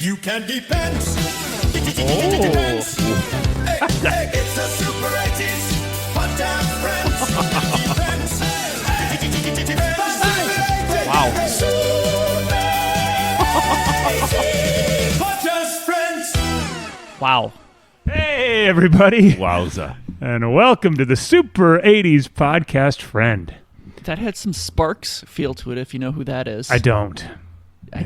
You can depend. Depends. Hey, it's a Super 80s podcast friends. Wow. Podcast friends. Wow. Hey, everybody. Wowza. And welcome to the Super 80s Podcast Friend. That had some Sparks feel to it, if you know who that is. I don't. I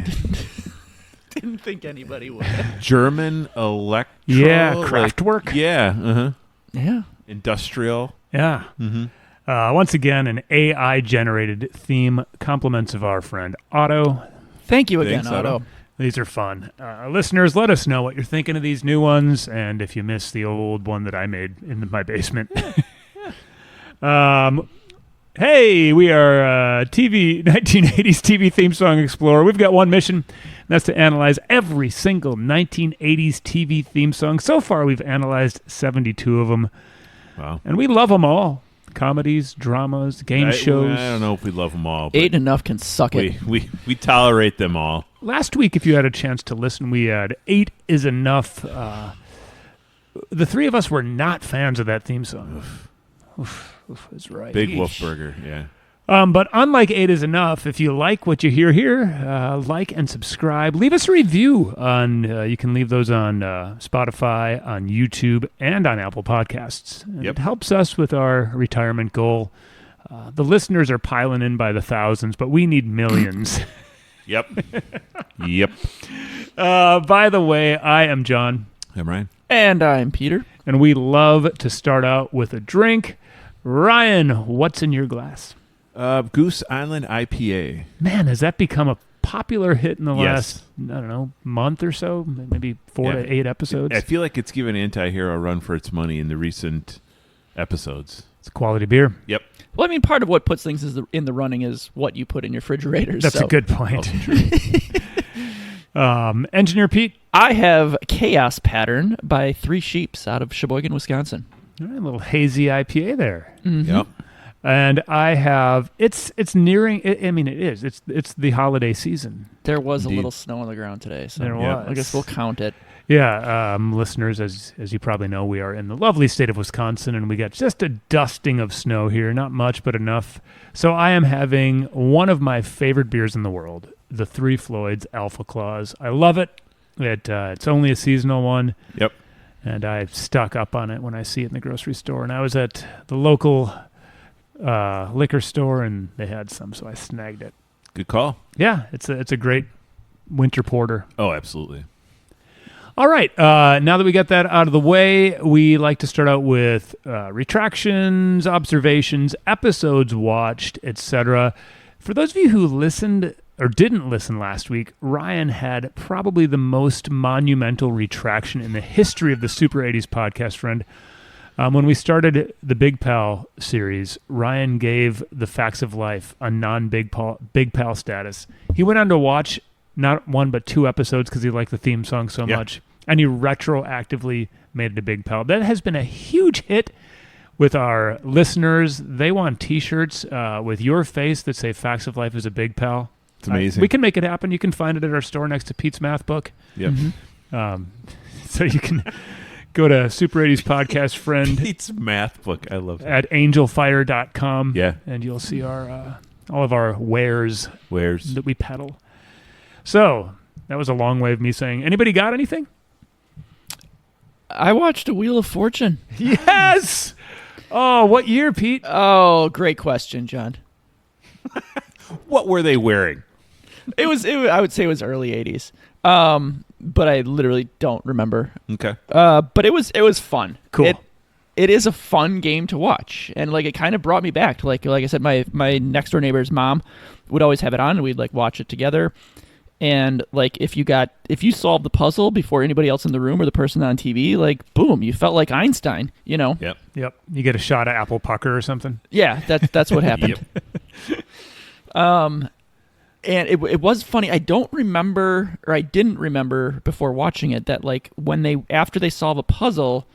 didn't think anybody would. German electro. Yeah, Kraftwerk. Yeah. Yeah. Industrial. Yeah. Mm-hmm. Once again, an AI-generated theme, compliments of our friend Otto. Thank you again, Thanks, Otto. Otto. These are fun. Listeners, let us know what you're thinking of these new ones, and if you missed the old one that I made in my basement. Hey, we are 1980s TV theme song explorer. We've got one mission, and that's to analyze every single 1980s TV theme song. So far, we've analyzed 72 of them, Wow. and we love them all. Comedies, dramas, game shows. I don't know if we love them all. But 8 enough can suck it. we tolerate them all. Last week, if you had a chance to listen, we had 8 is Enough. The three of us were not fans of that theme song. Oof, that's right. Big Wolfburger, yeah. But unlike 8 is Enough, if you like what you hear here, like and subscribe. Leave us a review on. You can leave those on Spotify, on YouTube, and on Apple Podcasts. And Yep. It helps us with our retirement goal. The listeners are piling in by the thousands, but we need millions. Yep. Yep. By the way, I am John, I'm Ryan. And I'm Peter. and we love to start out with a drink. Ryan, what's in your glass? Goose Island IPA. Man, has that become a popular hit in the Yes. last, I don't know, month or so? Maybe 4 Yeah. to 8 episodes? I feel like it's given Anti-Hero a run for its money in the recent episodes. It's quality beer. Yep. Well, I mean, part of what puts things in the running is what you put in your refrigerators. That's so. a good point. Also true. Engineer Pete. I have Chaos Pattern by Three Sheeps out of Sheboygan, Wisconsin. All right, a little hazy IPA there. Mm-hmm. Yep. And I have, it's nearing, I mean, it is. It's the holiday season. There was Indeed. a little snow on the ground today, so There Yeah. was. I guess we'll count it. Yeah, listeners, as you probably know, we are in the lovely state of Wisconsin, and we got just a dusting of snow here. Not much, but enough. So I am having one of my favorite beers in the world, the Three Floyds Alpha Claus. I love it. It's only a seasonal one. Yep. And I stock up on it when I see it in the grocery store. And I was at the local liquor store, and they had some, so I snagged it. Good call. Yeah, it's a great winter porter. Oh, absolutely. All right. Now that we got that out of the way, we like to start out with retractions, observations, episodes watched, etc. For those of you who listened or didn't listen last week, Ryan had probably the most monumental retraction in the history of the Super 80s Podcast Friend. When we started the Big Pal series, Ryan gave The Facts of Life a non-Big Pal status. He went on to watch not 1 but 2 episodes because he liked the theme song so Yeah. much, and he retroactively made it a Big Pal. That has been a huge hit with our listeners. They want T-shirts with your face that say "Facts of Life is a Big Pal." It's amazing. We can make it happen. You can find it at our store next to Pete's Math Book. Yep. Mm-hmm. So you can go to Super 80s Podcast Friend Pete's math book. I love that. at angelfire.com. Yeah. And you'll see our all of our wares Where's that we peddle. So that was a long way of me saying, anybody got anything? I watched A Wheel of Fortune. Yes! Oh, what year, Pete? Oh, great question, John. what were they wearing? It was I would say it was early 80s. But I literally don't remember. Okay. But it was fun. Cool. It is a fun game to watch, and like it kind of brought me back to like I said, my next door neighbor's mom would always have it on, and we'd like watch it together. And like if you solved the puzzle before anybody else in the room or the person on TV, like boom, you felt like Einstein, you know? Yep. Yep. You get a shot of apple pucker or something. Yeah, that's what happened. And it was funny. I didn't remember before watching it that like after they solve a puzzle,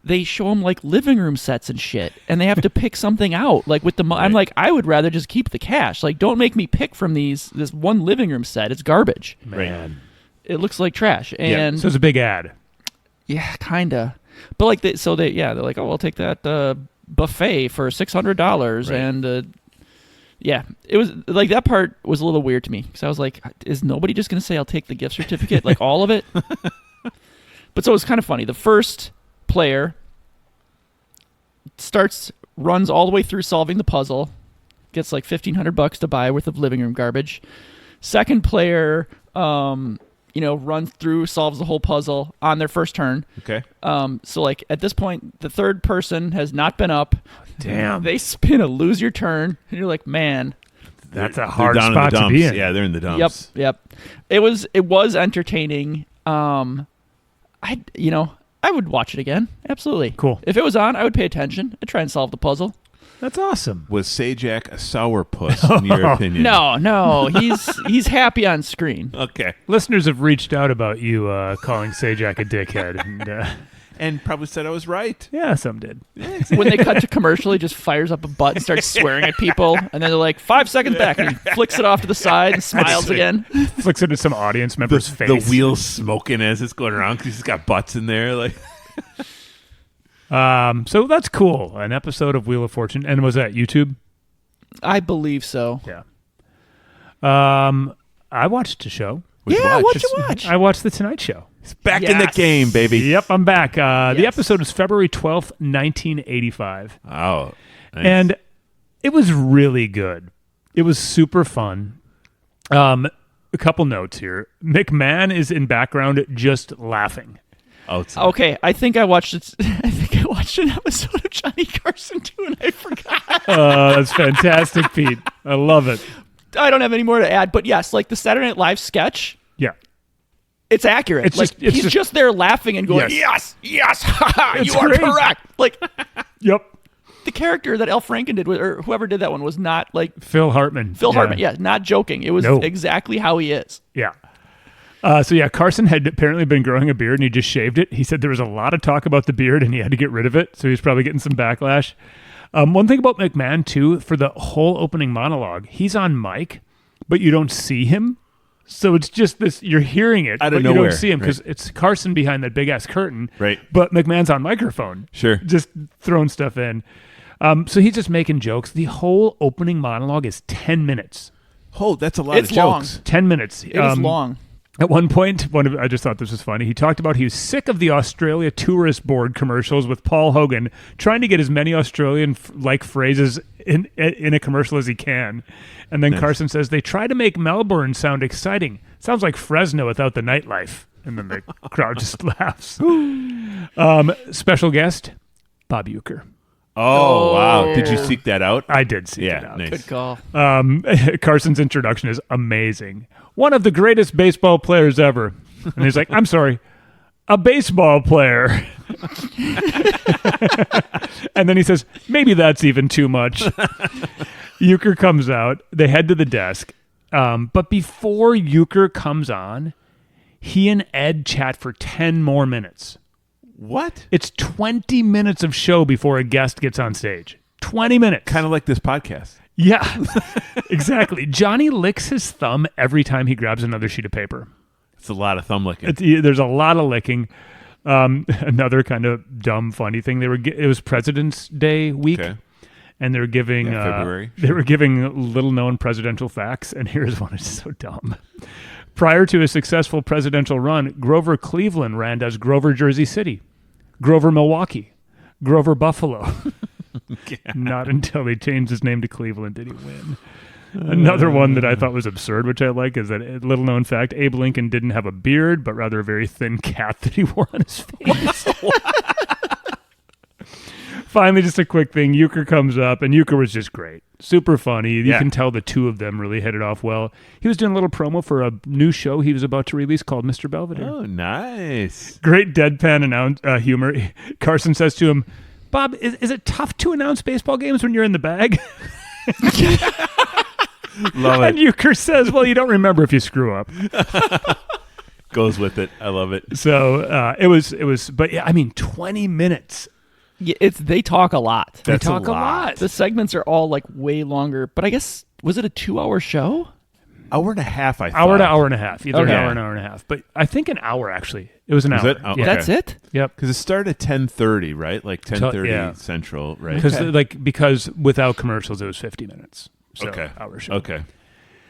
they show them like living room sets and shit, and they have to pick something out. Like with the, I'm like, I would rather just keep the cash. Like, don't make me pick from this one living room set. It's garbage. Man. it looks like trash. And So it's a big ad. yeah, kinda. But like, they're like, oh, I'll take that buffet for $600, and yeah, it was like that part was a little weird to me because I was like, is nobody just gonna say I'll take the gift certificate, like all of it? But so it was kind of funny. The first player runs all the way through solving the puzzle, gets like $1,500 to buy worth of living room garbage. Second player, runs through, solves the whole puzzle on their first turn. Okay. So like at this point, the third person has not been up. Damn. They spin a lose your turn, and you're like, man, That's a They're hard down in spot the to dumps. be in. Yeah, they're in the yep, dumps. yep. It was entertaining. I would watch it again. Absolutely. Cool. If it was on, I would pay attention. I'd try and solve the puzzle. That's awesome. Was Sajak a sourpuss, in your opinion? No, he's happy on screen. Okay. Listeners have reached out about you calling Sajak a dickhead. And, And probably said I was right. yeah, some did. When they cut to commercial, he just fires up a butt and starts swearing at people, and then they're like, 5 seconds back, and he flicks it off to the side and smiles again. Flicks into some audience member's The face. wheel's smoking as it's going around because he's got butts in there. Like, So that's cool. An episode of Wheel of Fortune. And was that YouTube? I believe so. Yeah. I watched a show. Yeah, what'd you watch? I watched The Tonight Show. back in the Yes. game, baby. Yep, I'm back. The Yes. episode was February 12th, 1985. Oh, nice. And it was really good. It was super fun. A couple notes here. McMahon is in background just laughing. oh, it's Okay, I think I watched it. I think I watched an episode of Johnny Carson too, and I forgot. That's fantastic, Pete. I love it. I don't have any more to add, but yes, like the Saturday Night Live sketch, Yeah. it's accurate. It's like just- it's he's just- just there laughing and going, Yes. haha, It's you are great. correct. Like Yep. the character that Al Franken did, or whoever did that one, was not like Phil Hartman. Phil Hartman. Yeah, not joking. It was No. exactly how he is. Yeah. Carson had apparently been growing a beard and he just shaved it. He said there was a lot of talk about the beard and he had to get rid of it. So he's probably getting some backlash. One thing about McMahon, too, for the whole opening monologue, he's on mic, but you don't see him. So it's just this, you're hearing it, Out of but you nowhere, don't see him because right. it's Carson behind that big ass curtain. Right. But McMahon's on microphone. Sure. Just throwing stuff in. So he's just making jokes. The whole opening monologue is 10 minutes. Oh, that's a lot It's of long. jokes. 10 minutes. It is long. At one point, I just thought this was funny. He talked about he was sick of the Australia Tourist Board commercials with Paul Hogan, trying to get as many Australian-like phrases in a commercial as he can. And then Carson says, they try to make Melbourne sound exciting. Sounds like Fresno without the nightlife. And then the crowd just laughs. Special guest, Bob Uecker. Oh, wow. Did you seek that out? I did see Yeah, that out. nice. Good call. Carson's introduction is amazing. One of the greatest baseball players ever. And he's like, I'm sorry, a baseball player. And then he says, maybe that's even too much. Uecker comes out. They head to the desk. But before Uecker comes on, he and Ed chat for 10 more minutes. What? It's 20 minutes of show before a guest gets on stage. 20 minutes. Kind of like this podcast. Yeah, exactly. Johnny licks his thumb every time he grabs another sheet of paper. It's a lot of thumb licking. There's a lot of licking. Another kind of dumb, funny thing. It was President's Day week, Okay. and they were giving February. They were giving little-known presidential facts, and here's one that's so dumb. Prior to his successful presidential run, Grover Cleveland ran as Grover Jersey City, Grover Milwaukee, Grover Buffalo. Not until they changed his name to Cleveland did he win. Another one that I thought was absurd, which I like, is that little known fact, Abe Lincoln didn't have a beard, but rather a very thin cap that he wore on his face. Finally, just a quick thing. Uecker comes up, and Uecker was just great. Super funny. You Yeah. can tell the two of them really hit it off well. He was doing a little promo for a new show he was about to release called Mr. Belvedere. Oh, nice. Great deadpan humor. Carson says to him, Bob, is it tough to announce baseball games when you're in the bag? Love And it. Uecker says, well, you don't remember if you screw up. Goes with it. I love it. So it was, but yeah, I mean, 20 minutes. Yeah, they talk a lot. They That's a talk a lot. lot. The segments are all like way longer, but I guess was it a 2-hour show? hour and a half. I thought. Hour to hour and a half, either Okay. an hour and a half. But I think an hour actually. It was an Was hour. it? Oh, Yeah. okay. That's it? Yep. Because it started at 10:30, right? Like 10:30 Yeah. Central, right? Because without commercials, it was 50 minutes. So Okay. hour show. Okay.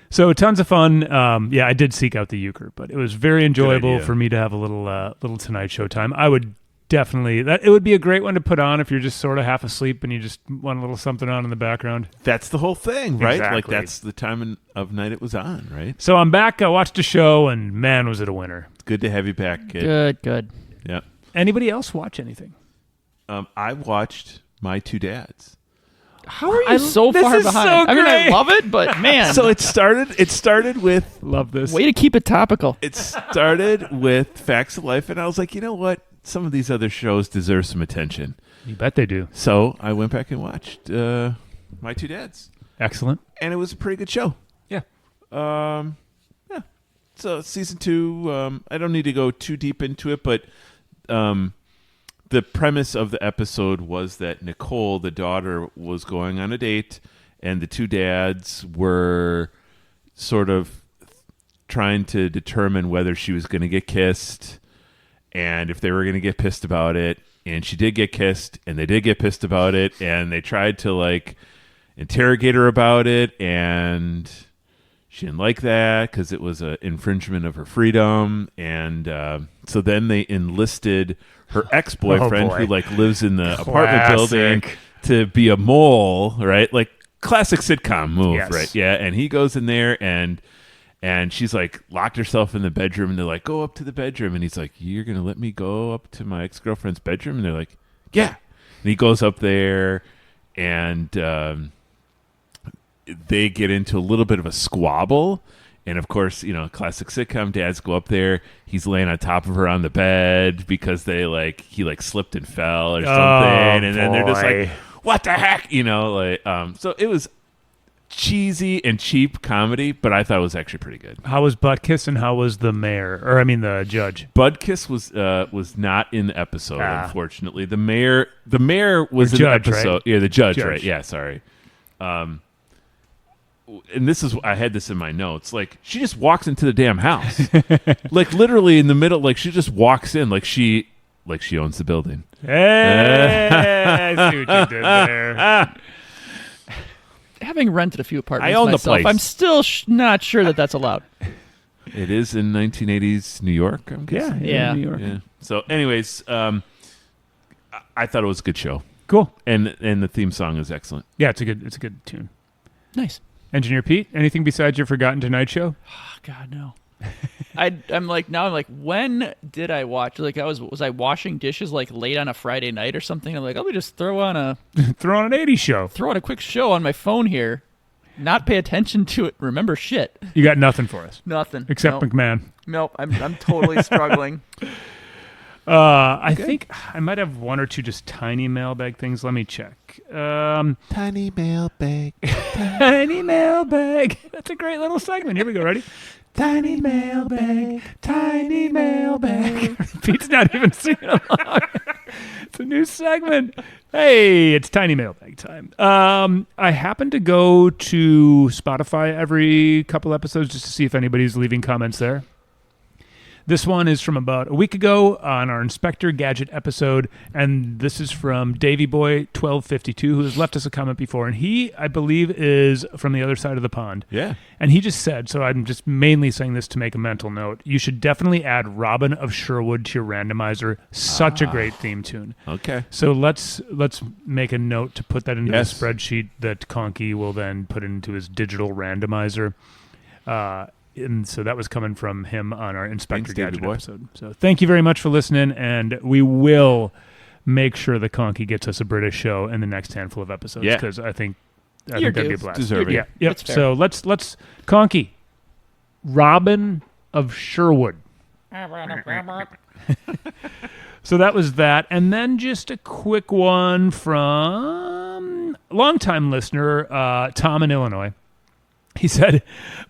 So tons of fun. I did seek out the euchre, but it was very enjoyable idea. for me to have a little Tonight Show time. I would definitely it would be a great one to put on if you're just sort of half asleep and you just want a little something on in the background. That's the whole thing, right? Like Exactly. that's the time of night it was on, right? So I'm back. I watched a show, and man, was it a winner. It's good to have you back, kid. Good. Yeah. Anybody else watch anything? I watched My Two Dads. How are you so this far is behind? so I mean, I great. love it, but man, So it started with Love this. way to keep it topical. Facts of Life, and I was like, you know what? Some of these other shows deserve some attention. You bet they do. So I went back and watched My Two Dads, Excellent. and it was a pretty good show. Yeah. Yeah. So season 2, I don't need to go too deep into it, but the premise of the episode was that Nicole, the daughter, was going on a date, and the two dads were sort of trying to determine whether she was going to get kissed and if they were going to get pissed about it. And she did get kissed, and they did get pissed about it, and they tried to like interrogate her about it, and she didn't like that because it was an infringement of her freedom. And so then they enlisted her ex-boyfriend, boy. who like lives in the apartment building, Classic. to be a mole, right? Like classic sitcom move, Yes. right? Yeah. And he goes in there, and she's like locked herself in the bedroom, and they're like, go up to the bedroom. And he's like, you're going to let me go up to my ex-girlfriend's bedroom? And they're like, yeah. And he goes up there, and they get into a little bit of a squabble. And of course, you know, classic sitcom dads go up there. He's laying on top of her on the bed because he slipped and fell or something. And then they're just like, what the heck? You know, like, so it was cheesy and cheap comedy, but I thought it was actually pretty good. How was Buttkiss and how was the mayor? Or I mean the judge. Budkiss was not in the episode, unfortunately. The mayor was The in judge, the episode. right? Yeah, the judge, Judge. right? Yeah, sorry. And I had this in my notes. Like, she just walks into the damn house, like literally in the middle. Like, she just walks in, like she owns the building. Hey, I see what you did there. Having rented a few apartments I own the myself, place. I'm still not sure that that's allowed. It is in 1980s New York, I'm guessing. Yeah. New York. Yeah. So, anyways, I thought it was a good show, Cool. and the theme song is excellent. Yeah, it's a good tune. Nice. Engineer Pete, anything besides your Forgotten Tonight Show? Oh, God, no. I'm like, when did I watch? Like, was I washing dishes like late on a Friday night or something? I'm like, let me just throw on a Throw on an 80s show. quick show on my phone here, not pay attention to it, remember shit. You got nothing for us. Nothing. Except nope. McMahon. Nope. I'm totally struggling. I think I might have one or two just tiny mailbag things. Let me check. Tiny mailbag. Tiny mailbag. That's a great little segment. Here we go. Ready? Tiny mailbag. Tiny mailbag. Pete's not even singing along. It's a new segment. Hey, it's tiny mailbag time. I happen to go to Spotify every couple episodes just to see if anybody's leaving comments there. This one is from about a week ago on our Inspector Gadget episode, and this is from Davy Boy 1252, who has left us a comment before, and he, I believe, is from the other side of the pond. Yeah. And he just said, so I'm just mainly saying this to make a mental note, you should definitely add Robin of Sherwood to your randomizer. Such a great theme tune. Okay. So let's make a note to put that into Yes. the spreadsheet that Conky will then put into his digital randomizer. And so that was coming from him on our Inspector Thanks, Davey Gadget boy. episode. So thank you very much for listening, and we will make sure that Conky gets us a British show in the next handful of episodes, Yeah. because I think You're that'd be a due. blast. Deserve it. Yeah, yep. That's fair. So let's Conky, Robin of Sherwood. So that was that, and then just a quick one from longtime listener Tom in Illinois. He said,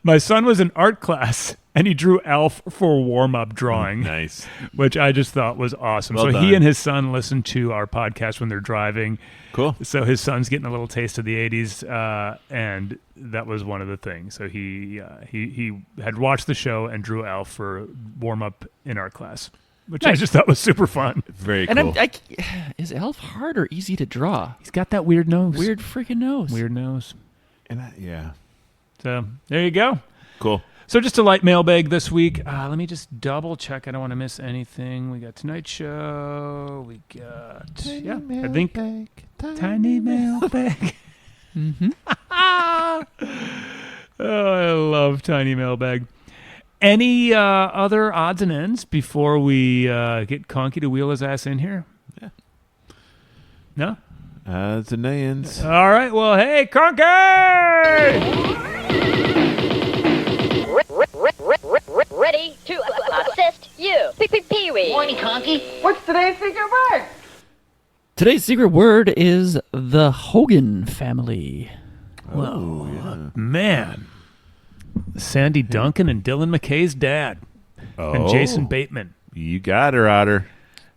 my son was in art class and he drew Elf for warm-up drawing. Nice. Which I just thought was awesome. Well so done. he and his son listen to our podcast when they're driving. Cool. So his son's getting a little taste of the 80s, and that was one of the things. So he had watched the show and drew Elf for warm-up in art class, which I just thought was super fun. Very And cool. is Elf hard or easy to draw? He's got that weird nose. Weird freaking nose. Weird nose. Yeah. So there you go. Cool. So just a light mailbag this week. Let me just double check. I don't want to miss anything. We got Tonight Show. We got I think Tiny Mailbag. Mm-hmm. Oh, I love Tiny Mailbag. Any other odds and ends before we get Conky to wheel his ass in here? Yeah. No? Odds and ends. All right. Well, hey, Conky! Ready to assist you. Pee-wee. Morning, Conky. What's today's secret word? Today's secret word is the Hogan Family. Oh, yeah. Man. Sandy Duncan and Dylan McKay's dad. And Jason Bateman. You got her, Otter.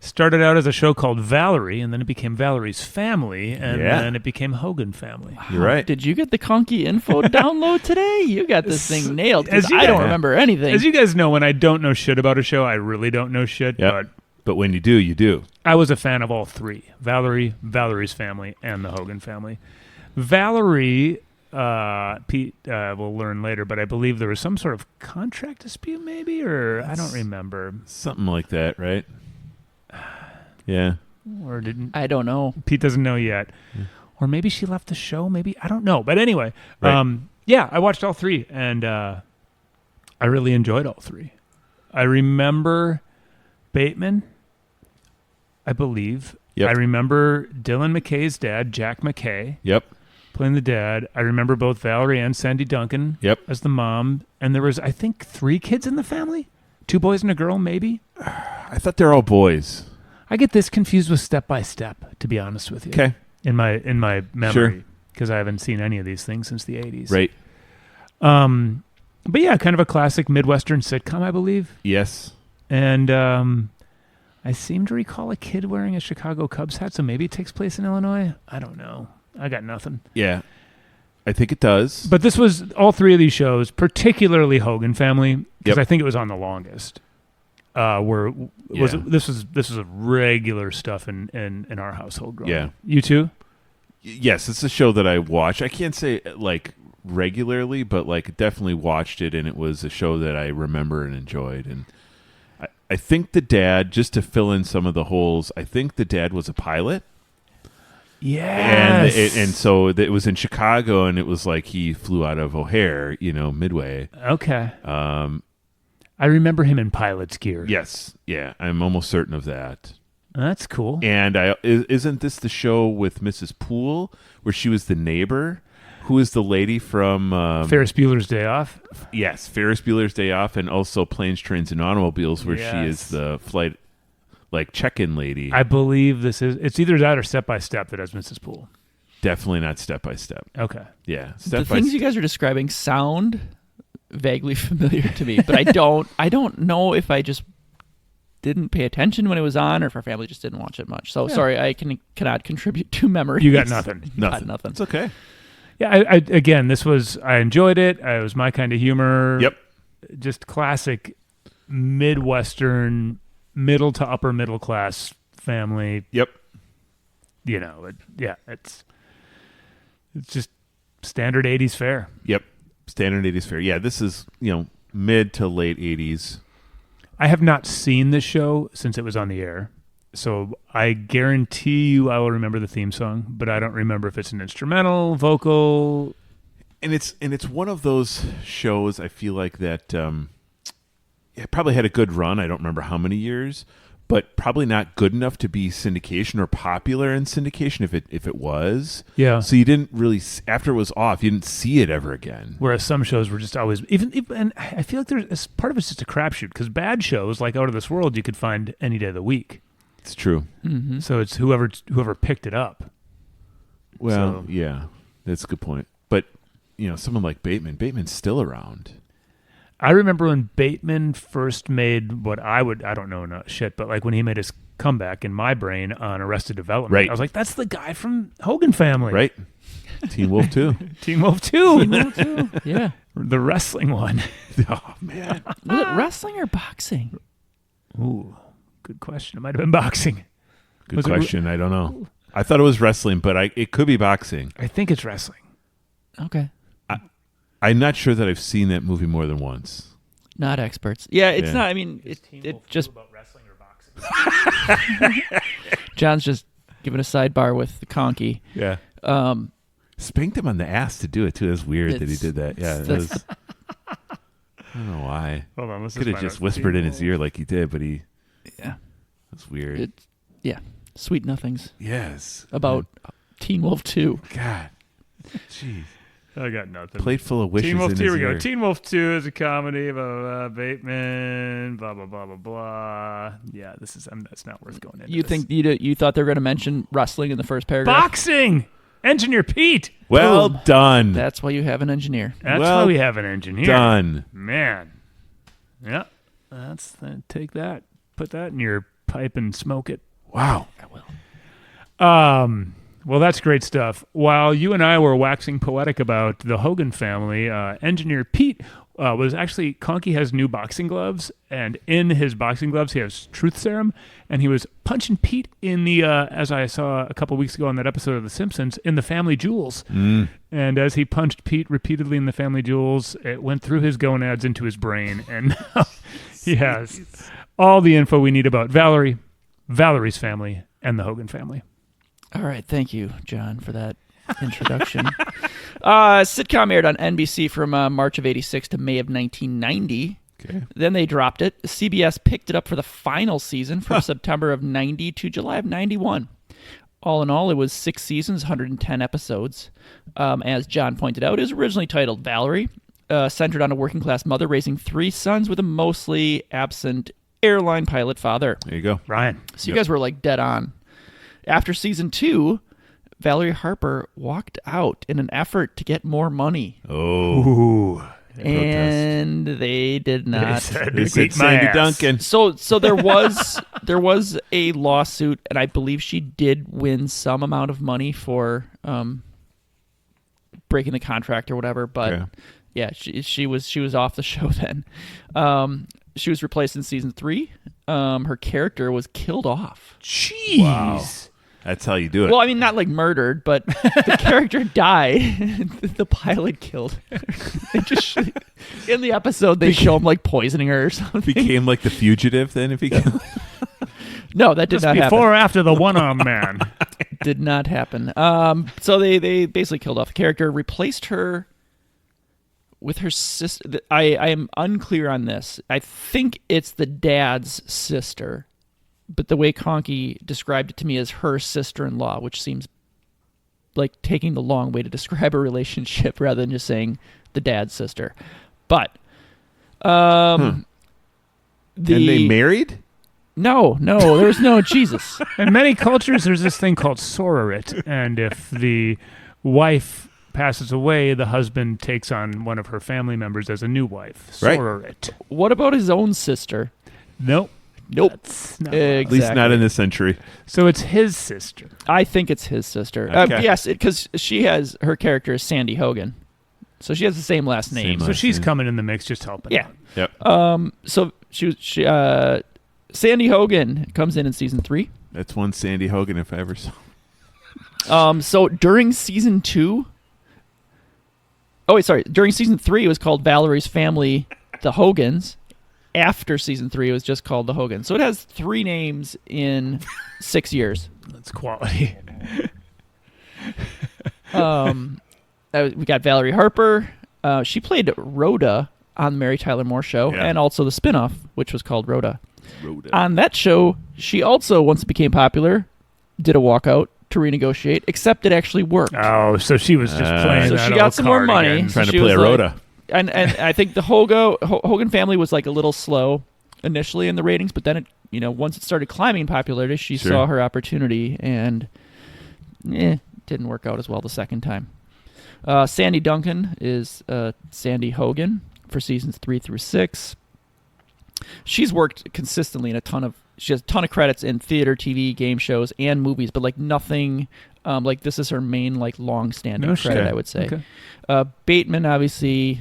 Started out as a show called Valerie, and then it became Valerie's Family, and Yeah. then it became Hogan Family. You're right. Did you get the Conky info download today? You got this thing nailed. 'Cause As you I don't guys- remember anything. As you guys know, when I don't know shit about a show, I really don't know shit, Yep. But when you do, you do. I was a fan of all three. Valerie, Valerie's Family, and the Hogan Family. Valerie, Pete will learn later, but I believe there was some sort of contract dispute maybe, or I don't remember. Something like that, right? Yeah. Or didn't I don't know. Pete doesn't know yet. Or maybe she left the show, maybe. I don't know. But anyway, Right. yeah, I watched all three, and I really enjoyed all three. I remember Bateman, I believe. Yep. I remember Dylan McKay's dad, Jack McKay, Yep. playing the dad. I remember both Valerie and Sandy Duncan Yep. as the mom. And there was, I think, 3 kids in the family? 2 boys and a girl, maybe? I thought they're all boys. I get this confused with Step by Step, to be honest with you. Okay. In my memory, Sure. because I haven't seen any of these things since the 80s. Right. But yeah, kind of a classic Midwestern sitcom, I believe. Yes. And I seem to recall a kid wearing a Chicago Cubs hat, so maybe it takes place in Illinois. I don't know. I got nothing. Yeah. I think it does. But this was all 3 of these shows, particularly Hogan Family, because Yep. I think it was on the longest. This was a regular stuff in our household growing Yeah. up. You too? Yes, it's a show that I watch. I can't say like regularly, but like definitely watched it, and it was a show that I remember and enjoyed. And I think the dad, just to fill in some of the holes, I think the dad was a pilot. Yes. And so it was in Chicago, and it was like he flew out of O'Hare, Midway. Okay. I remember him in pilot's gear. Yes, yeah, I'm almost certain of that. That's cool. And isn't this the show with Mrs. Poole, where she was the neighbor, who is the lady from Ferris Bueller's Day Off. Yes, Ferris Bueller's Day Off, and also Planes, Trains, and Automobiles, where she Yes. is the flight check-in lady. I believe it's either that or Step by Step that has Mrs. Poole. Definitely not Step by Step. Okay. Yeah, The Step by things you guys are describing sound vaguely familiar to me, but I don't know if I just didn't pay attention when it was on, or if our family just didn't watch it much. So sorry, I cannot contribute to memory. You got nothing. Got nothing. It's okay. Yeah, I enjoyed it. It was my kind of humor. Yep. Just classic Midwestern, middle to upper middle class family. Yep. It's just standard 80s fare. Yep. Standard 80s fare. Yeah, this is, mid to late 80s. I have not seen this show since it was on the air, so I guarantee you I will remember the theme song, but I don't remember if it's an instrumental, vocal. And it's one of those shows, I feel like, that it probably had a good run. I don't remember how many years, but probably not good enough to be syndication or popular in syndication if it was. Yeah. So you didn't really, after it was off, you didn't see it ever again. Whereas some shows were just always even and I feel like there's part of it's just a crapshoot because bad shows like Out of This World you could find any day of the week. It's true. Mm-hmm. So it's whoever picked it up. Well, So- yeah, that's a good point. But someone like Bateman. Bateman's still around. I remember when Bateman first made I don't know no shit, but like when he made his comeback in my brain on Arrested Development, Right. I was like, that's the guy from Hogan Family. Right? Teen Wolf 2. Teen Wolf 2. Yeah. The wrestling one. Oh, man. Was it wrestling or boxing? Ooh, good question. It might have been boxing. Good Was it question. I don't know. I thought it was wrestling, but it could be boxing. I think it's wrestling. Okay. I'm not sure that I've seen that movie more than once. Not experts. Yeah, it's Yeah. not. I mean, it just about wrestling or boxing. John's just giving a sidebar with the conky. Yeah. Spanked him on the ass to do it, too. That's weird that he did that. Yeah. that's- I don't know why. Hold on, let's Could have just whispered in his ear like he did, but Yeah. that's weird. Yeah. Sweet nothings Yes. about Teen Wolf 2. God. Jeez. I got nothing. Plate full of wishes Teen Wolf in 2, his here we ear. go. Teen Wolf 2 is a comedy about Bateman, blah, blah, blah, blah, blah. Yeah, that's not worth going into. You this. think you thought they were going to mention wrestling in the first paragraph? Boxing! Engineer Pete! Well Boom. done. That's why you have an engineer. That's well why we have an engineer. Done. Man. Yeah. Take that. Put that in your pipe and smoke it. Wow. I will. Well, that's great stuff. While you and I were waxing poetic about the Hogan family, Engineer Pete was actually, Conky has new boxing gloves, and in his boxing gloves he has Truth Serum, and he was punching Pete in the, as I saw a couple weeks ago on that episode of The Simpsons, in the Family Jewels. And as he punched Pete repeatedly in the Family Jewels, it went through his gonads into his brain, and now he has all the info we need about Valerie, Valerie's family, and the Hogan family. All right, thank you, John, for that introduction. Sitcom aired on NBC from March of '86 to May of 1990. Okay. Then they dropped it. CBS picked it up for the final season from September of '90 to July of '91. All in all, it was 6 seasons, 110 episodes. As John pointed out, it was originally titled Valerie, centered on a working-class mother raising 3 sons with a mostly absent airline pilot father. There you go. Ryan. So you guys were like dead on. After season 2, Valerie Harper walked out in an effort to get more money. Oh. Ooh. And they did not. They said Sandy Duncan. So there was a lawsuit, and I believe she did win some amount of money for breaking the contract or whatever. But Okay. yeah, she was off the show then. She was replaced in season 3. Her character was killed off. Jeez. Wow. That's how you do it. Well, I mean, not like murdered, but the character died. The pilot killed her. In the episode, they show him like poisoning her or something. Became like the fugitive then if he No, that did Just not before happen. or after the one-arm man. Did not happen. So they basically killed off the character, replaced her with her sister. I am unclear on this. I think it's the dad's sister, but the way Conky described it to me as her sister-in-law, which seems like taking the long way to describe a relationship rather than just saying the dad's sister. But And they married? No, there's no Jesus. In many cultures, there's this thing called sororit, and if the wife passes away, the husband takes on one of her family members as a new wife. Right. Sororit. What about his own sister? Nope. Nope. That's not At least not in this century. So it's his sister. I think it's his sister. Okay. Yes, because her character is Sandy Hogan, so she has the same last name. Same So she's name. coming in the mix, just helping Yeah. out. Yep. So she Sandy Hogan comes in season 3. That's one Sandy Hogan if I ever saw. So during season 2. Oh wait, sorry. During season 3, it was called Valerie's Family, the Hogans. After season 3, it was just called the Hogans. So it has 3 names in 6 years. That's quality. We got Valerie Harper. She played Rhoda on the Mary Tyler Moore Show, Yeah. and also the spinoff, which was called Rhoda. Rhoda. On that show, she also, once it became popular, did a walkout to renegotiate, except it actually worked. Oh, so she was just playing So that she got old some more card money. again. Trying she to play a was like- Rhoda. And I think the Hogan Family was like a little slow initially in the ratings, but then once it started climbing in popularity, she Sure. saw her opportunity, and didn't work out as well the second time. Sandy Duncan is Sandy Hogan for seasons 3 through 6. She's worked consistently in she has a ton of credits in theater, TV, game shows, and movies, but like nothing like this is her main like long-standing credit, I would say. Okay. Bateman, obviously,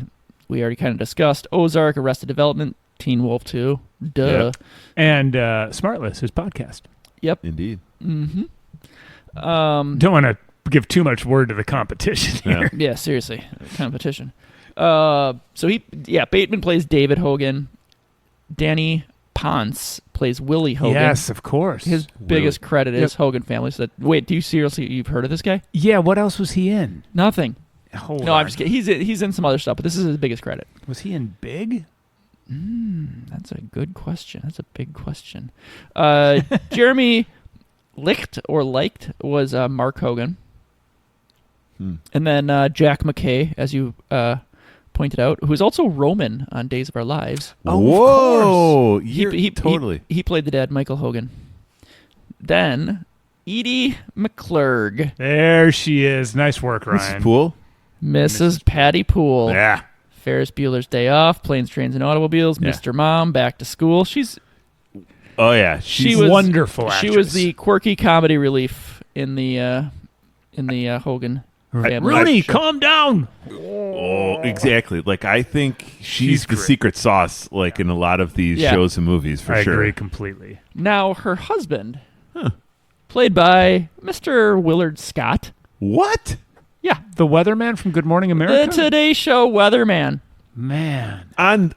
we already kind of discussed. Ozark, Arrested Development, Teen Wolf 2, duh. Yep. And Smartless, his podcast. Yep. Indeed. Mm-hmm. Don't want to give too much word to the competition here. Yeah, seriously, competition. Bateman plays David Hogan. Danny Ponce plays Willie Hogan. Yes, of course. His biggest credit is Hogan Family. So wait, do you seriously, you've heard of this guy? Yeah, what else was he in? Nothing. Hold no, on. I'm just kidding. He's in some other stuff, but this is his biggest credit. Was he in Big? That's a good question. That's a big question. Jeremy Liked was Mark Hogan. And then Jack McKay, as you pointed out, who is also Roman on Days of Our Lives. Oh, whoa! He Totally. He played the dad, Michael Hogan. Then Edie McClurg. There she is. Nice work, Ryan. Mrs. Poole. Mrs. Patty Poole. Yeah. Ferris Bueller's Day Off, Planes, Trains, and Automobiles, Mr. Mom, Back to School. She's wonderful actress. She was the quirky comedy relief in the Hogan family. Rooney, calm down. Oh, exactly. Like I think she's the secret sauce, like in a lot of these shows and movies, for sure. I agree completely. Now her husband, played by Mr. Willard Scott. What? Yeah, the weatherman from Good Morning America. The Today Show weatherman. Man, on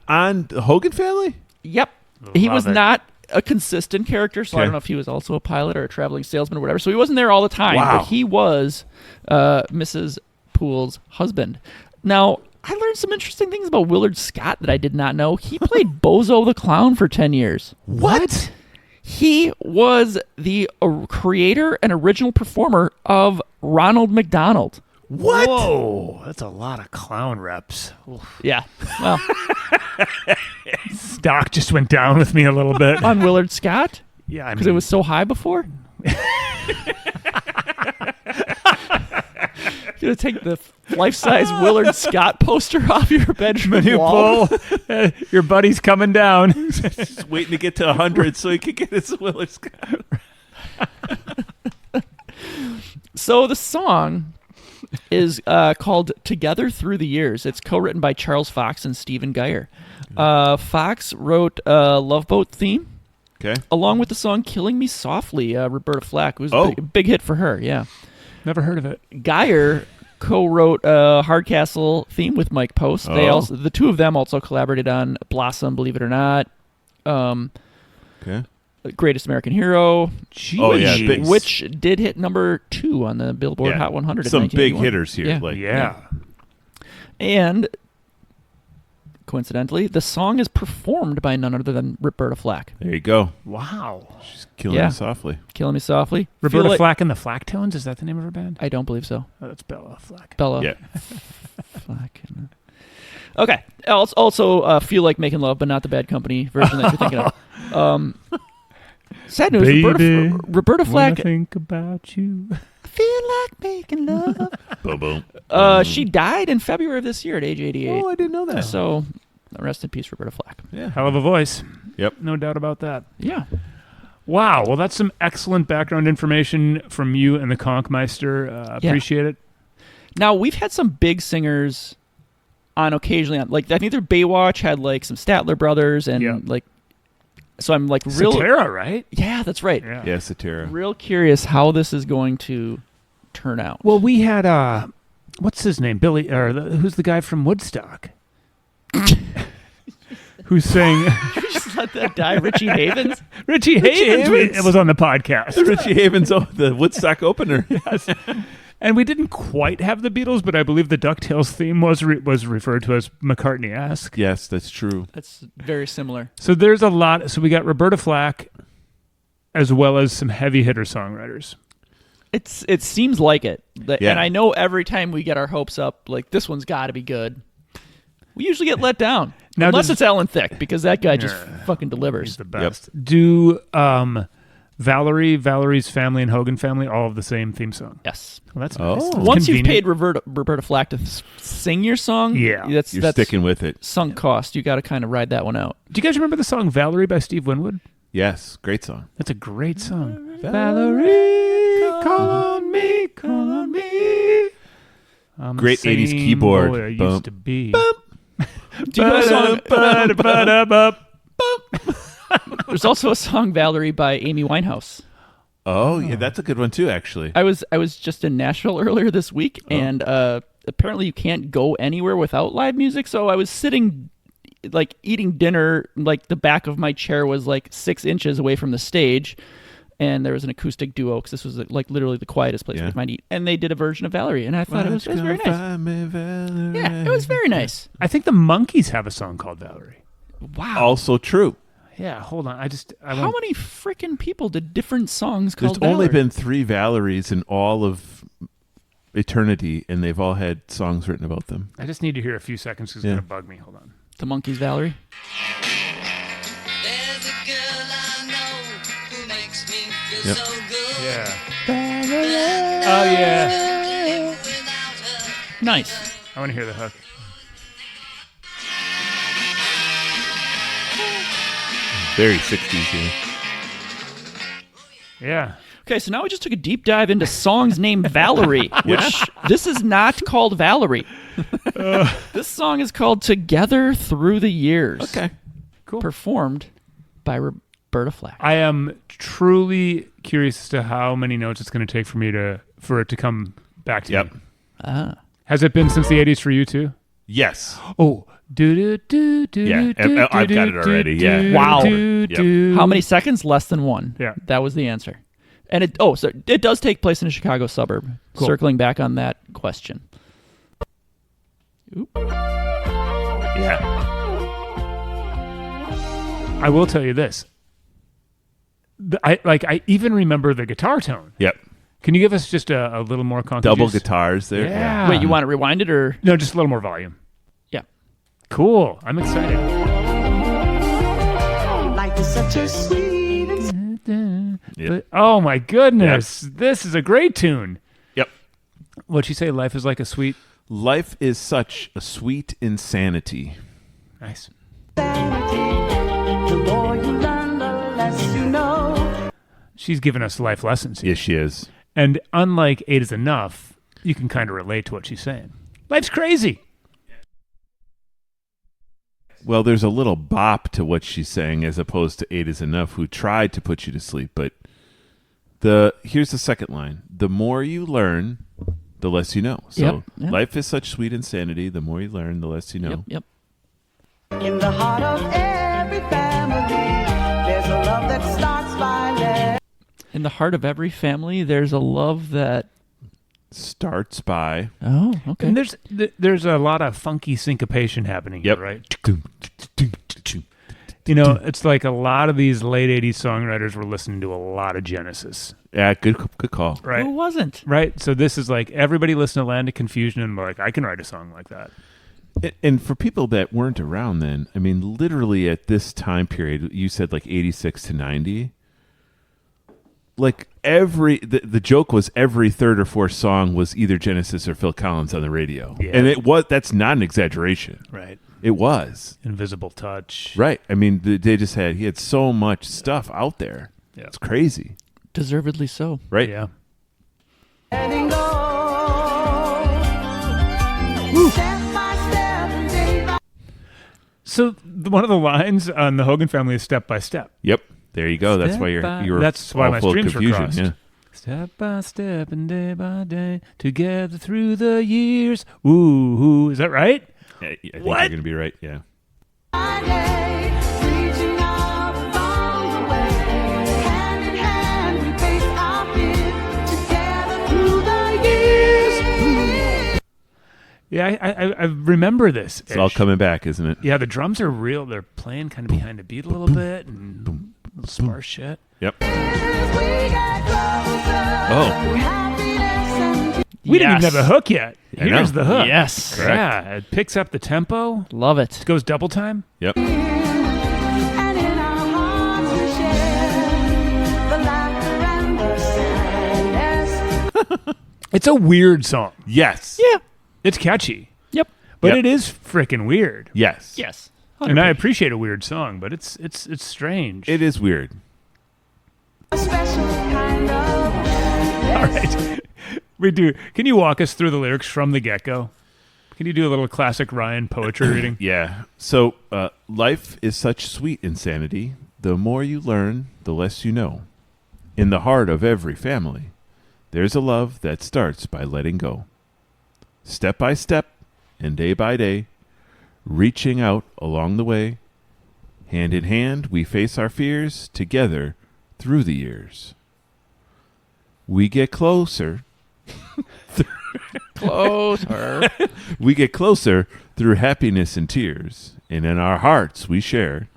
the Hogan Family. Yep, he was not a consistent character, so I don't know if he was also a pilot or a traveling salesman or whatever. So he wasn't there all the time, but he was Mrs. Poole's husband. Now, I learned some interesting things about Willard Scott that I did not know. He played Bozo the Clown for 10 years. What? He was the creator and original performer of Ronald McDonald. What? Whoa, that's a lot of clown reps. Oof. Yeah. Well, stock just went down with me a little bit. On Willard Scott? Yeah, because it was so high before? You're going to take the life-size Willard Scott poster off your bedroom wall? Your buddy's coming down. Just waiting to get to 100 so he can get his Willard Scott. So the song is called Together Through the Years. It's co-written by Charles Fox and Stephen Geyer. Fox wrote a Love Boat theme, along with the song Killing Me Softly, Roberta Flack. It was a big hit for her, yeah. Never heard of it. Geyer co-wrote a Hardcastle theme with Mike Post. The two of them also collaborated on Blossom, Believe It or Not. Greatest American Hero, which did hit number 2 on the Billboard Hot 100. Some big hitters here. And coincidentally, the song is performed by none other than Roberta Flack. There you go. Wow. She's killing me softly. Killing me softly. Roberta Flack and the Flacktones? Is that the name of her band? I don't believe so. Oh, that's Bella Flack. Bella Flack. Okay. Also, Feel Like Making Love, but not the Bad Company version that you're thinking of. Sad news, Roberta Flack. I think about you. Feel like making love. Boom, boom. She died in February of this year at age 88. Oh, I didn't know that. So, rest in peace, Roberta Flack. Yeah. Hell of a voice. Yep. No doubt about that. Yeah. Wow. Well, that's some excellent background information from you and the Conkmeister. Appreciate it. Now, we've had some big singers on occasionally. I think their Baywatch had like some Statler brothers and like. So I'm like real. Cetera, right? Yeah, that's right. Yeah, Cetera. Real curious how this is going to turn out. Well, we had what's his name? Billy, or who's the guy from Woodstock? Who's saying? You just let that die, Richie Havens. Richie Havens. It was on the podcast. Richie Havens, the Woodstock opener. Yes. And we didn't quite have the Beatles, but I believe the DuckTales theme was referred to as McCartney-esque. Yes, that's true. That's very similar. So there's a lot. So we got Roberta Flack, as well as some heavy hitter songwriters. It seems like it, and I know every time we get our hopes up, like this one's got to be good. We usually get let down, unless it's Alan Thicke, because that guy just fucking delivers. He's the best. Do the Valerie, Valerie's Family, and Hogan Family, all of the same theme song. Yes. Well, that's Oh. nice. That's Once you've convenient. paid Roberta Flack to sing your song, Yeah. that's You're sticking with it. sunk cost. You got to kind of ride that one out. Do you guys remember the song Valerie by Steve Winwood? Yes, great song. That's a great song. Valerie, call on me, call on me. I'm Great the 80s same keyboard. boy I Bump. used to be. Do you know a song? Ba-da-ba-da-ba. There's also a song Valerie by Amy Winehouse. Oh, yeah, that's a good one too, actually. I was just in Nashville earlier this week, and apparently you can't go anywhere without live music. So I was sitting, like eating dinner, like the back of my chair was like 6 inches away from the stage, and there was an acoustic duo because this was like literally the quietest place we could find to eat, and they did a version of Valerie, and I thought it was very nice. Yeah, it was very nice. I think the Monkees have a song called Valerie. Wow. Also true. Yeah, hold on. How many freaking people did different songs There's called only Valerie? been 3 Valeries in all of eternity, and they've all had songs written about them. I just need to hear a few seconds because it's Yeah. going to bug me. Hold on. The Monkees Valerie. There's a girl I know who makes me feel Yep. so good. Yeah. Oh, yeah. Without her. Nice. I want to hear the hook. Very 60s here. Yeah. Okay, so now we just took a deep dive into songs named Valerie, which this is not called Valerie. This song is called Together Through the Years. Okay. Cool. Performed by Roberta Flack. I am truly curious as to how many notes it's going to take for it to come back to Yep. me. Has it been since the 80s for you too? Yes. Oh, do do do. Yeah, I've got it already, yeah. Wow. Yep. How many seconds? Less than 1. Yeah. That was the answer. And so it does take place in a Chicago suburb. Cool. Circling back on that question. Oop. Yeah. I will tell you this. I even remember the guitar tone. Yep. Can you give us just a little more context? Double guitars there. Yeah. Wait, you want to rewind it or? No, just a little more volume. Yeah. Cool. I'm excited. Life is such a sweet and Yep. Oh my goodness. This is a great tune. Yep. What'd you say? Life is like a sweet. Life is such a sweet insanity. Nice. sanity. The more you learn, the less you know. She's given us life lessons here. Yes, she is. And unlike 8 is Enough, you can kind of relate to what she's saying. Life's crazy. Well, there's a little bop to what she's saying as opposed to 8 is Enough, who tried to put you to sleep. But here's the second line. The more you learn, the less you know. So Yep. life is such sweet insanity. The more you learn, the less you know. Yep. In the heart of every family, there's a love that starts by there. In the heart of every family, there's a love that. Starts by. Oh, okay. And there's a lot of funky syncopation happening Yep. here, right? You know, it's like a lot of these late 80s songwriters were listening to a lot of Genesis, Yeah, good call. right? Who wasn't? Right? So this is like everybody listened to Land of Confusion and like, I can write a song like that. And for people that weren't around then, I mean, literally at this time period, you said like 86 to 90. Like the joke was every third or fourth song was either Genesis or Phil Collins on the radio. Yeah. And that's not an exaggeration. Right. It was. Invisible Touch. Right. I mean, he had so much stuff out there. Yeah. It's crazy. Deservedly so. Right. Yeah. Letting go. Step by step, day by So one of the lines on the Hogan Family is Step by Step. Yep. There you go. That's Step why by- you're That's why all my full of streams were confusion. crossed. Yeah. Step by step and day by day, together through the years. Ooh, is that right? I think What? you're going to be right. Yeah. day, reaching out along the way. Hand in hand, we face our fear. Together through the years. Yeah, I remember this. It's all coming back, isn't it? Yeah, the drums are real. They're playing kind of behind the beat a little bit and sparse shit. Yep. As we get closer Oh. to happiness and We didn't even Yes. have a hook yet. I know. Here's the hook. Yes. Correct. Yeah, it picks up the tempo. Love it. Goes double time. Yep. and in our hearts we share the laughter It's a weird song. Yes. Yeah. It's catchy, Yep. but Yep. it is freaking weird. Yes. Yes. And I appreciate a weird song, but it's strange. It is weird. A special kind of All right. We do. Can you walk us through the lyrics from the get-go? Can you do a little classic Ryan poetry reading? Yeah. So, life is such sweet insanity. The more you learn, the less you know. In the heart of every family, there's a love that starts by letting go. Step by step and day by day, reaching out along the way. Hand in hand, we face our fears together through the years. We get closer. Closer. We get closer through happiness and tears, and in our hearts we share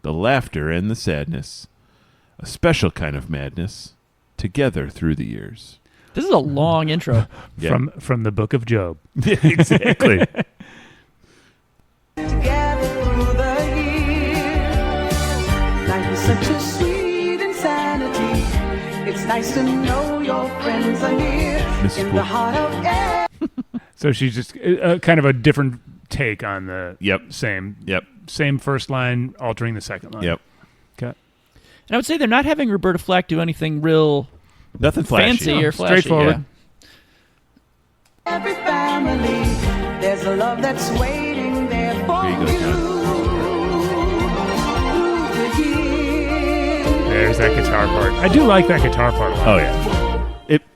the laughter and the sadness, a special kind of madness, together through the years. This is a long intro. Yeah. From the Book of Job. Exactly. together through the years. Life is such a sweet insanity. It's nice to know your friends are near. Miss In Spool. the heart of every So she's just kind of a different take on the Yep. same Yep. same first line, altering the second line. Yep. Okay. And I would say they're not having Roberta Flack do anything real Nothing flashy. fancy or flashy. straightforward. every family, there's a love that's waiting there for There you go, you. Through the years. There's that guitar part. I do like that guitar part a lot. Oh yeah.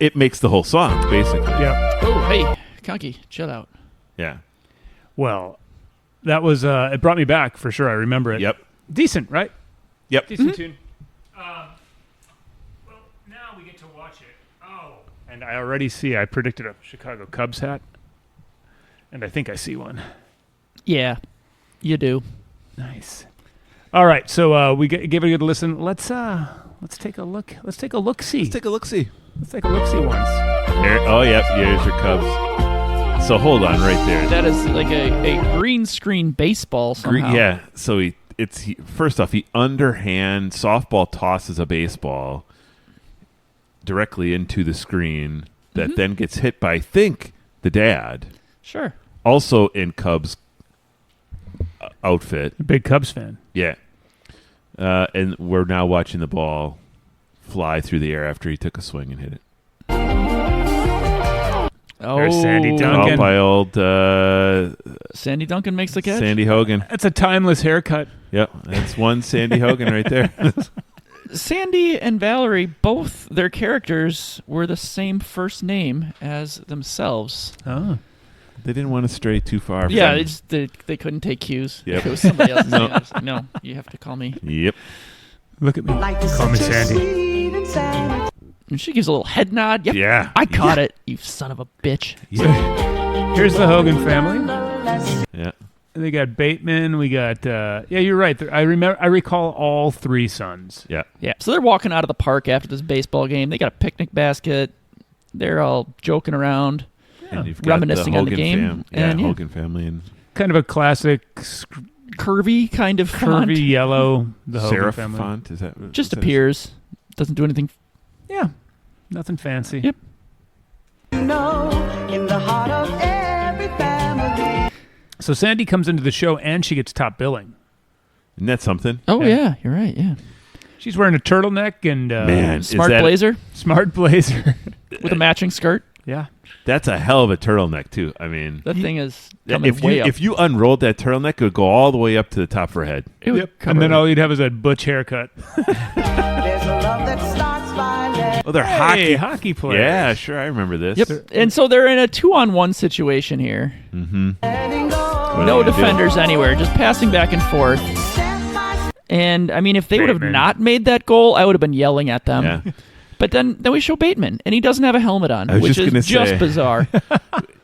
It makes the whole song basically. Yeah. Oh, hey, Conky, chill out. Yeah. Well, that was it brought me back for sure. I remember it. Yep. Decent, right? Yep. Decent tune. Well, now we get to watch it. Oh. And I already see. I predicted a Chicago Cubs hat, and I think I see one. Yeah, you do. Nice. All right, so we give it a good listen. Let's take a look. Let's take a look. See. Let's take a look. See. Let's take a look. See once. Oh yep. Here's your Cubs. So hold on right there. That is like a green screen baseball somehow. Yeah. So he first off he underhand softball tosses a baseball directly into the screen that then gets hit by I think the dad, Sure. also in Cubs outfit. Big Cubs fan. Yeah. And we're now watching the ball fly through the air after he took a swing and hit it. Oh, There's Sandy All Duncan. by old Sandy Duncan makes the catch. Sandy Hogan. That's a timeless haircut. Yep, that's one Sandy Hogan right there. Sandy and Valerie, both their characters were the same first name as themselves. Oh. They didn't want to stray too far. Yeah, from, they couldn't take cues. Yep. If it was somebody else's No. name, I was like, no, you have to call me. Yep. Look at me. Life is Call me such a Sandy. sweet insanity. And she gives a little head nod. Yep, Yeah. I caught it, you son of a bitch. Here's the Hogan family. Yeah. They got Bateman. We got. Yeah, you're right. I recall all three sons. Yeah. Yeah, so they're walking out of the park after this baseball game. They got a picnic basket. They're all joking around. And you've got Reminiscing the on the Hogan game, Yeah, and yeah. Hogan family and Kind of a classic Curvy kind of font. curvy yellow. The Hogan serif family. font. Is that Just is that- appears. Doesn't do anything. Yeah, nothing fancy. Yep. You know, in the heart of every family. So Sandy comes into the show and she gets top billing. Isn't that something? Oh, Yeah. yeah, you're right, yeah. She's wearing a turtleneck and Man, Smart is that, blazer smart blazer. with a matching skirt. Yeah. That's a hell of a turtleneck too. I mean, That thing is coming if way you up. if you unrolled that turtleneck, it would go all the way up to the top of her head. It would cover And then it. all you'd have is a butch haircut. There's a love that starts by letting Oh, they're Hey, hockey. hockey players. Yeah, sure, I remember this. Yep. And so they're in a 2-on-1 situation here. Mm-hmm. go. No are you gonna do? defenders anywhere, just passing back and forth. Step by And I mean, if they would have Bateman. not made that goal, I would have been yelling at them. Yeah. But then we show Bateman, and he doesn't have a helmet on, I was which just gonna is just say. bizarre.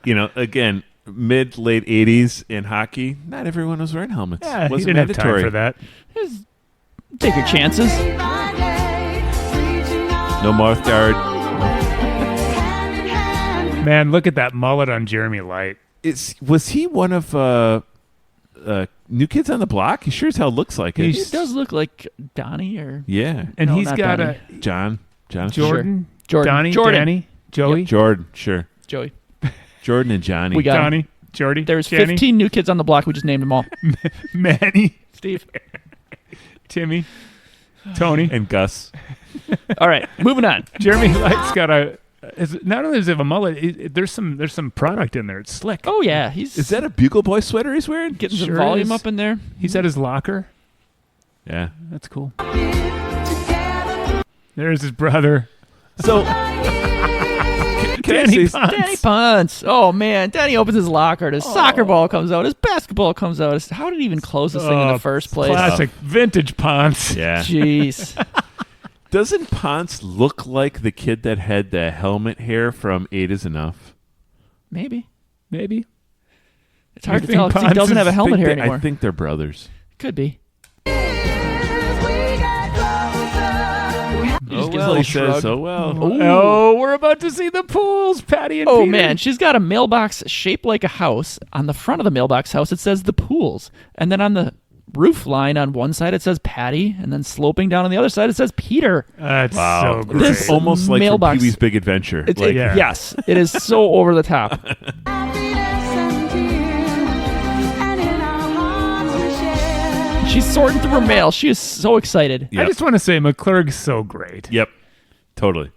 You know, again, late 80s in hockey, not everyone was wearing helmets. Yeah, he Wasn't didn't have mandatory. time for that. Just take your chances. by day, reaching out No mouth guard. hand in hand. Man, look at that mullet on Jeremy Light. Was he one of New Kids on the Block? He sure as hell looks like it. He does look like Donnie or Yeah. And No, he's not got Donnie. John. Jordan, Jordan. Donnie, Jordan. Danny. Joey, Jordan, sure. Joey. Jordan and Johnny. We got 'em. Johnny, Jordy. There's Kenny, 15 new kids on the block. We just named them all. Manny, Steve. Timmy, Tony, and Gus. All right, moving on. Jeremy Light's got a. Not only does he have a mullet, there's some product in there. It's slick. Oh yeah, he's Is that a Bugle Boy sweater he's wearing? getting Sure some volume is. up in there. He's at his locker. Yeah. That's cool. There's his brother. So, can I Danny say- Ponce. Danny Ponce. Oh man, Danny opens his locker. His soccer ball comes out. His basketball comes out. How did he even close this thing in the first place? Classic vintage Ponce. Yeah. Jeez. Doesn't Ponce look like the kid that had the helmet hair from 8 is Enough? Maybe. Maybe. It's hard You to tell think because he Ponce doesn't have a is- helmet here I anymore. think they're brothers. Could be. He just gives a little he shrug. says, oh well. Oh, we're about to see the pools, Patty and Oh Peter. man, she's got a mailbox shaped like a house. On the front of the mailbox house, it says the pools, and then on the roof line on one side it says Patty, and then sloping down on the other side it says Peter. That's Wow. so great. This- Almost like from Mailbox. Pee-wee's Big Adventure. Yeah. Yes, it is so over the top. She's sorting through her mail. She is so excited. Yep. I just want to say McClurg's so great. Yep. Totally.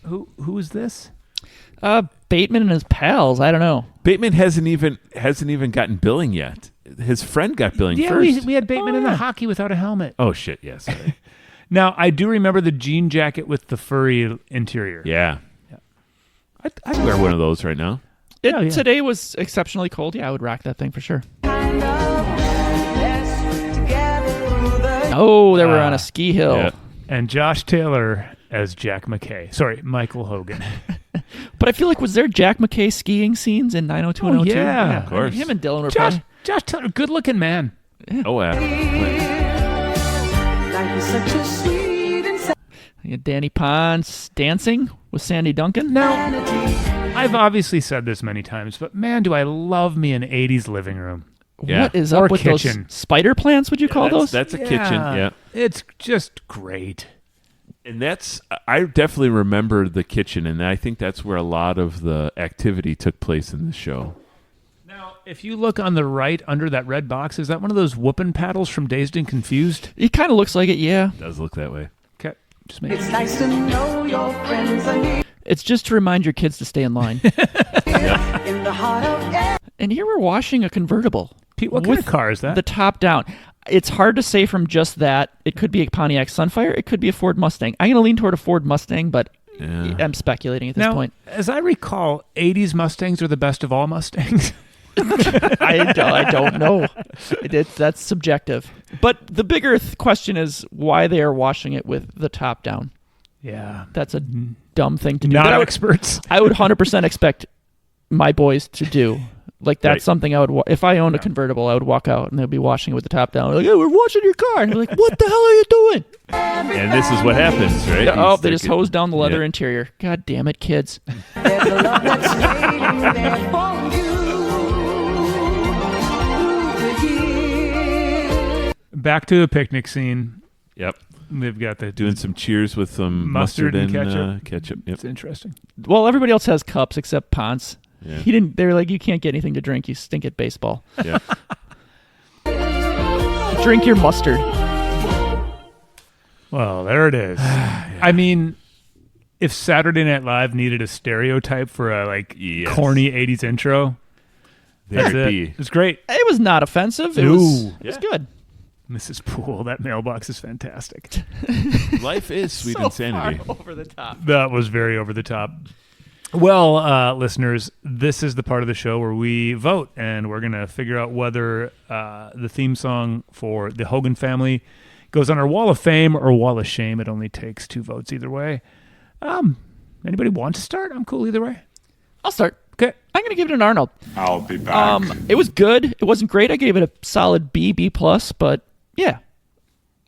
Who is this? Bateman and his pals. I don't know. Bateman hasn't even gotten billing yet. His friend got billing Yeah, first. we had Bateman in the hockey without a helmet. Oh shit! Yes. Now I do remember the jean jacket with the furry interior. Yeah. I'd wear one of those right now. Yeah. Today was exceptionally cold. Yeah, I would rock that thing for sure. Oh, they were on a ski hill. Yeah. And Josh Taylor as Jack McKay. Sorry, Michael Hogan. But I feel like, was there Jack McKay skiing scenes in 90210? yeah. Of course. Him and Dylan were Josh probably... Taylor, good looking man. Oh yeah. You had Danny Ponce dancing with Sandy Duncan. Now, I've obviously said this many times, but man, do I love me an 80s living room. Yeah. What is Or up with kitchen. those spider plants, would you call those? That's a kitchen. Yeah. It's just great. And I definitely remember the kitchen, and I think that's where a lot of the activity took place in the show. Now, if you look on the right under that red box, is that one of those whooping paddles from Dazed and Confused? It kind of looks like it, yeah. It does look that way. Okay, just make It's nice to know your friends are near It's just to remind your kids to stay in line. in the heart of air. And here we're washing a convertible. Pete, what kind with of car is that? The top down. It's hard to say from just that. It could be a Pontiac Sunfire. It could be a Ford Mustang. I'm going to lean toward a Ford Mustang, but Yeah. I'm speculating at this now, point. as I recall, 80s Mustangs are the best of all Mustangs. I don't know. That's subjective. But the bigger question is why they are washing it with the top down. Yeah. That's a dumb thing to do. Not But experts. I would 100% expect my boys to do. Like, that's Right. something I would... if I owned a convertible, I would walk out and they'd be washing it with the top down. Like, hey, we're washing your car. And I'm like, what the hell are you doing? And this is what happens, right? Oh, He's they just thinking- hose down the leather Yeah. interior. God damn it, kids. There's a love that's waiting there for you. Back to the picnic scene. Yep. They've got the Doing some cheers with some Mustard mustard, and and ketchup. Yep. It's interesting. Well, everybody else has cups except Ponce. Yeah. He didn't. They're like, you can't get anything to drink. You stink at baseball. Yeah. Drink your mustard. Well, there it is. I mean, if Saturday Night Live needed a stereotype for a Yes. corny 80s intro, There that's it it. be. It's great. It was not offensive. It No. was Yeah. good. Mrs. Poole, that mailbox is fantastic. Life is sweet So insanity. far over the top. That was very over the top. Well, listeners, this is the part of the show where we vote, and we're going to figure out whether the theme song for the Hogan Family goes on our Wall of Fame or Wall of Shame. It only takes 2 votes either way. Anybody want to start? I'm cool either way. I'll start. Okay. I'm going to give it an Arnold. I'll be back. It was good. It wasn't great. I gave it a solid B, B+, but yeah.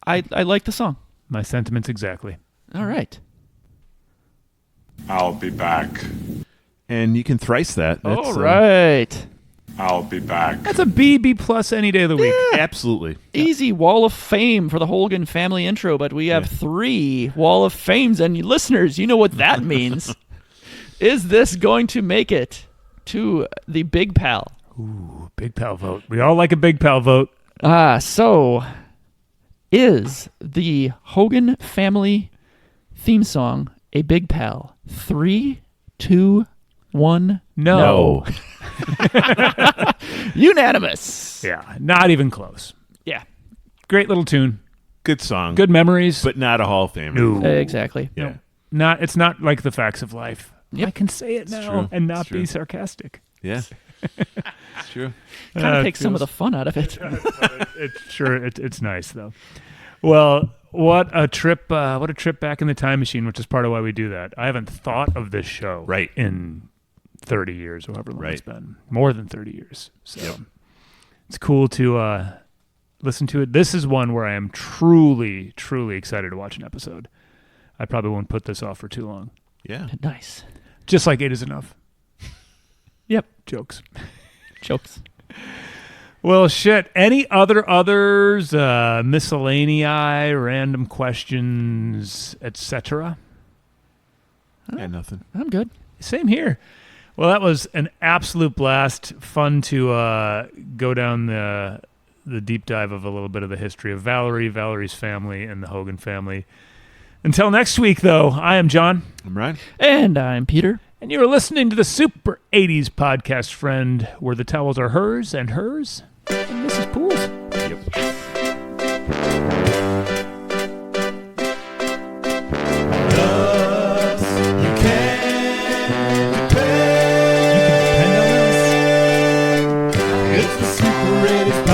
I like the song. My sentiments exactly. All right. I'll be back. And you can thrice that. That's, All right. I'll be back. That's a B plus any day of the week. Absolutely. Easy Wall of Fame for the Hogan Family intro, but we have 3 Wall of Fames, and listeners, you know what that means. Is this going to make it to the Big Pal? Ooh, Big Pal vote. We all like a Big Pal vote. So is the Hogan Family theme song a Big Pal? 3, 2, 1. No. Unanimous. Yeah, not even close. Yeah. Great little tune. Good song. Good memories. But not a Hall of Famer. no. Exactly. Yeah. It's not like the facts of life. Yep. I can say it now true. and not It's true. be sarcastic. Yeah. It's true. Kind of takes some of the fun out of it. It's nice though. Well, what a trip back in the time machine, which is part of why we do that. I haven't thought of this show Right. in 30 years or however long it's Right. been. More than 30 years. So it's cool to listen to it. This is one where I am truly, truly excited to watch an episode. I probably won't put this off for too long. Yeah. Nice. Just like 8 is enough. Yep. Jokes. Jokes. Well, shit. Any others, miscellaneous, random questions, etc.? Yeah, nothing. I'm good. Same here. Well, that was an absolute blast. Fun to go down the deep dive of a little bit of the history of Valerie's family, and the Hogan family. Until next week, though, I am John. I'm Ryan. And I'm Peter. And you are listening to the Super 80s Podcast Friend, where the towels are hers and hers and Mrs. Poole's. You can depend on us. It's the Super 80s